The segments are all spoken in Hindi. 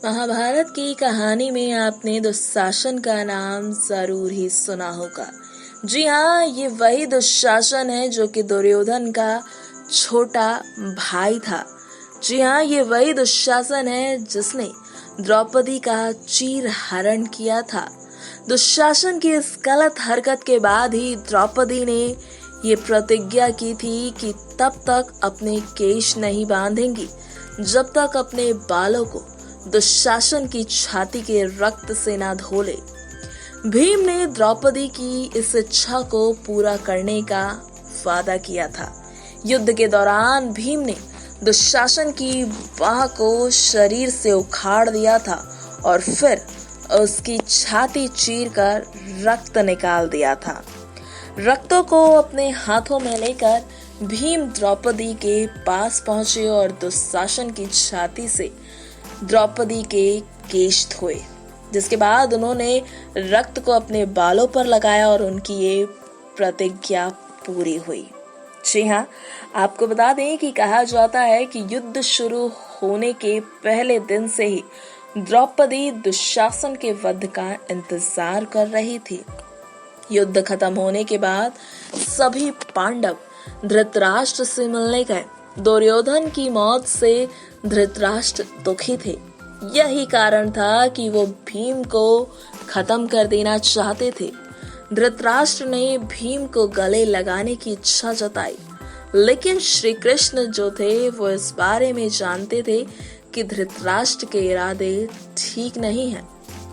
महाभारत की कहानी में आपने दुशासन का नाम जरूर ही सुना होगा। जी हाँ, ये वही दुशासन है जो कि दुर्योधन का छोटा भाई था। जी हाँ, ये वही दुशासन है जिसने द्रौपदी का चीर हरण किया था। दुशासन की इस गलत हरकत के बाद ही द्रौपदी ने ये प्रतिज्ञा की थी कि तब तक अपने केश नहीं बांधेंगी जब तक अपने बालों को दुशासन की छाती के रक्त से ना धो ले। भीम ने द्रौपदी की इस इच्छा को पूरा करने का वादा किया था। युद्ध के दौरान भीम ने दुशासन की बाह को शरीर से उखाड़ दिया था और फिर उसकी छाती चीरकर रक्त निकाल दिया था। रक्तों को अपने हाथों में लेकर भीम द्रौपदी के पास पहुंचे और दुशासन की छाती से द्रौपदी के केश धोए, जिसके बाद उन्होंने रक्त को अपने बालों पर लगाया और उनकी ये प्रतिज्ञा पूरी हुई। जी हाँ, आपको बता दें कि कहा जाता है कि युद्ध शुरू होने के पहले दिन से ही द्रौपदी दुशासन के वध का इंतजार कर रही थी। युद्ध खत्म होने के बाद सभी पांडव धृतराष्ट्र से मिलने गए। दुर्योधन की मौत से धृतराष्ट्र दुखी थे। यही कारण था कि वो भीम को खत्म कर देना चाहते थे। धृतराष्ट्र ने भीम को गले लगाने की इच्छा जताई, लेकिन श्री कृष्ण जो थे वो इस बारे में जानते थे कि धृतराष्ट्र के इरादे ठीक नहीं हैं।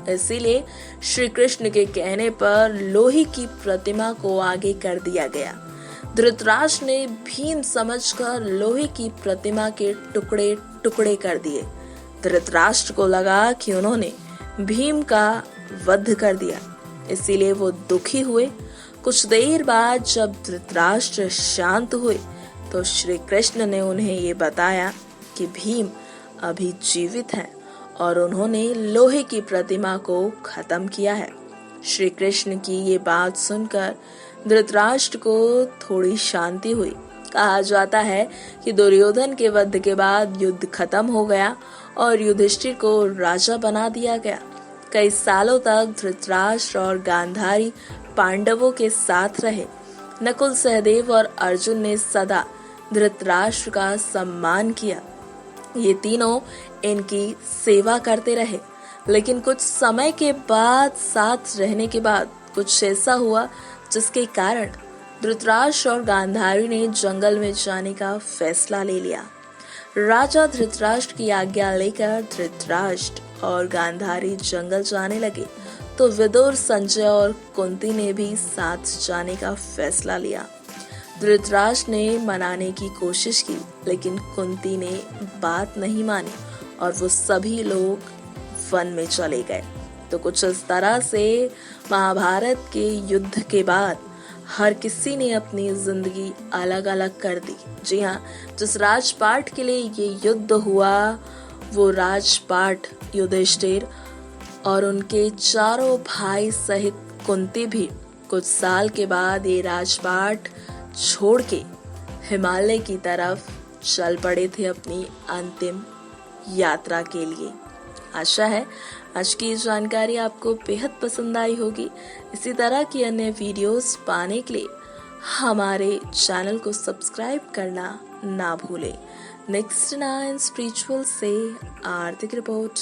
इसीलिए श्री कृष्ण के कहने पर लोहे की प्रतिमा को आगे कर दिया गया। धृतराष्ट्र ने भीम समझकर लोहे की प्रतिमा के टुकड़े टुकड़े कर दिए। धृतराष्ट्र को लगा कि उन्होंने भीम का वध कर दिया, इसीलिए वो दुखी हुए। कुछ देर बाद जब धृतराष्ट्र शांत हुए तो श्री कृष्ण ने उन्हें ये बताया कि भीम अभी जीवित हैं और उन्होंने लोहे की प्रतिमा को खत्म किया है। श्री कृष्ण की ये बात सुनकर धृतराष्ट्र को थोड़ी शांति हुई। कहा जाता है कि दुर्योधन के वध के बाद युद्ध खत्म हो गया और युधिष्ठिर को राजा बना दिया गया। कई सालों तक धृतराष्ट्र और गांधारी पांडवों के साथ रहे। नकुल, सहदेव और अर्जुन ने सदा धृतराष्ट्र का सम्मान किया। ये तीनों इनकी सेवा करते रहे, लेकिन कुछ समय के बाद साथ रहने के बाद कुछ ऐसा हुआ जिसके कारण धृतराष्ट्र और गांधारी ने जंगल में जाने का फैसला ले लिया। राजा धृतराष्ट्र की आज्ञा लेकर धृतराष्ट्र और गांधारी जंगल जाने लगे तो विदुर, संजय और कुंती ने भी साथ जाने का फैसला लिया। धृतराष्ट्र ने मनाने की कोशिश की, लेकिन कुंती ने बात नहीं मानी और वो सभी लोग वन में चले गए। तो कुछ इस तरह से महाभारत के युद्ध के बाद हर किसी ने अपनी जिंदगी अलग अलग कर दी। जी हाँ, जिस राजपाट के लिए ये युद्ध हुआ वो राजपाट युधिष्ठिर और उनके चारों भाई सहित कुंती भी कुछ साल के बाद ये राजपाट छोड़ के हिमालय की तरफ चल पड़े थे अपनी अंतिम यात्रा के लिए। आशा है आज की जानकारी आपको बेहद पसंद आई होगी। इसी तरह की अन्य वीडियोस पाने के लिए हमारे चैनल को सब्सक्राइब करना ना भूलें। नेक्स्ट 9 स्पिरिचुअल से आर्थिक रिपोर्ट।